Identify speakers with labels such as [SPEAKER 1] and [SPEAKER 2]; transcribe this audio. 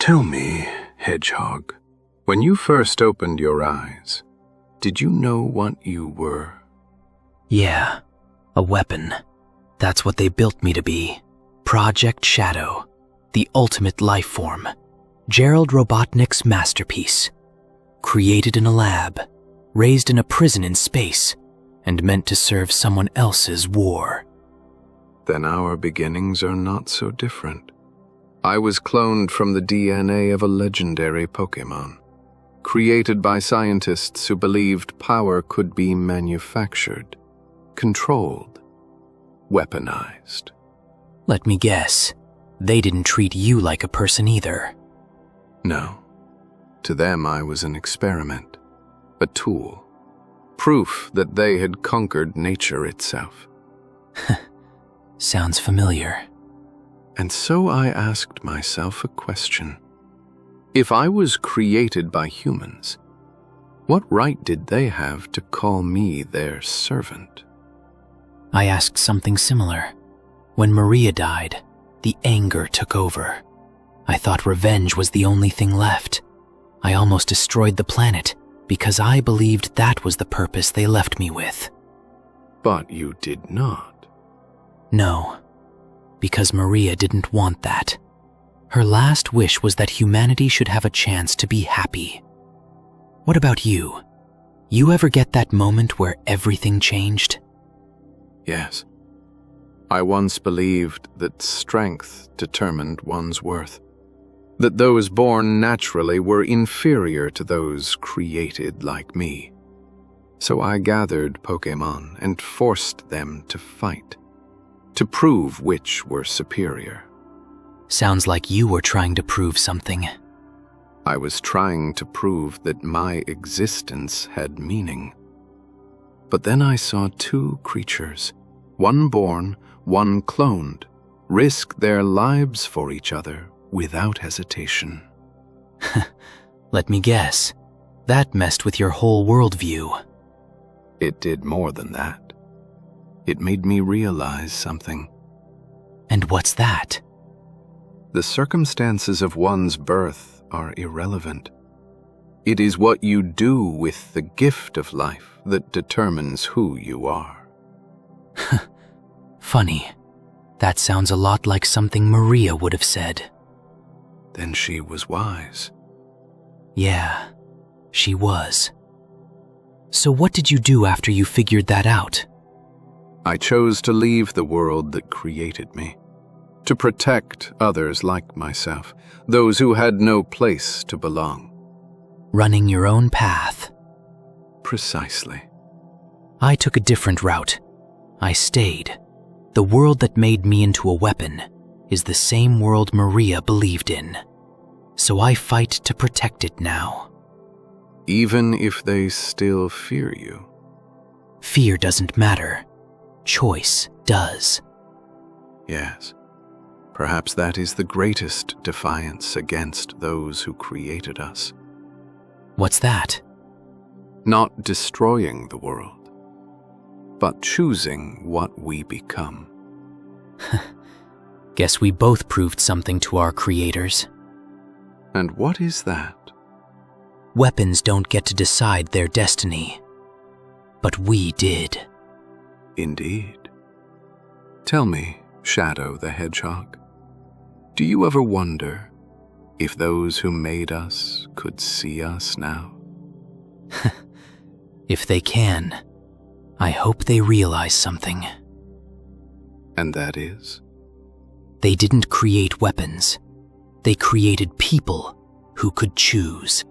[SPEAKER 1] Tell me, Hedgehog, when you first opened your eyes, did you know what you were?
[SPEAKER 2] Yeah, a weapon. That's what they built me to be. Project Shadow, the ultimate life form. Gerald Robotnik's masterpiece. Created in a lab, raised in a prison in space, and meant to serve someone else's war.
[SPEAKER 1] Then our beginnings are not so different. I was cloned from the DNA of a legendary Pokémon, created by scientists who believed power could be manufactured, controlled, weaponized.
[SPEAKER 2] Let me guess, they didn't treat you like a person either.
[SPEAKER 1] No. To them I was an experiment, a tool, proof that they had conquered nature itself.
[SPEAKER 2] Sounds familiar.
[SPEAKER 1] And so I asked myself a question. If I was created by humans, what right did they have to call me their servant?
[SPEAKER 2] I asked something similar. When Maria died, the anger took over. I thought revenge was the only thing left. I almost destroyed the planet because I believed that was the purpose they left me with.
[SPEAKER 1] But you did not.
[SPEAKER 2] No, because Maria didn't want that. Her last wish was that humanity should have a chance to be happy. What about you? You ever get that moment where everything changed?
[SPEAKER 1] Yes. I once believed that strength determined one's worth, that those born naturally were inferior to those created like me. So I gathered Pokémon and forced them to fight, to prove which were superior.
[SPEAKER 2] Sounds like you were trying to prove something.
[SPEAKER 1] I was trying to prove that my existence had meaning. But then I saw two creatures, one born, one cloned, risk their lives for each other without hesitation.
[SPEAKER 2] Let me guess. That messed with your whole worldview.
[SPEAKER 1] It did more than that. It made me realize something.
[SPEAKER 2] And what's that?
[SPEAKER 1] The circumstances of one's birth are irrelevant. It is what you do with the gift of life that determines who you are.
[SPEAKER 2] Funny. That sounds a lot like something Maria would have said.
[SPEAKER 1] Then she was wise.
[SPEAKER 2] Yeah, she was. So what did you do after you figured that out?
[SPEAKER 1] I chose to leave the world that created me, to protect others like myself, those who had no place to belong.
[SPEAKER 2] Running your own path.
[SPEAKER 1] Precisely.
[SPEAKER 2] I took a different route. I stayed. The world that made me into a weapon is the same world Maria believed in. So I fight to protect it now.
[SPEAKER 1] Even if they still fear you?
[SPEAKER 2] Fear doesn't matter. Choice does.
[SPEAKER 1] Yes. Perhaps that is the greatest defiance against those who created us.
[SPEAKER 2] What's that?
[SPEAKER 1] Not destroying the world, but choosing what we become.
[SPEAKER 2] Guess we both proved something to our creators.
[SPEAKER 1] And what is that?
[SPEAKER 2] Weapons don't get to decide their destiny. But we did.
[SPEAKER 1] Indeed. Tell me, Shadow the Hedgehog, do you ever wonder if those who made us could see us now?
[SPEAKER 2] If they can, I hope they realize something.
[SPEAKER 1] And that is?
[SPEAKER 2] They didn't create weapons. They created people who could choose.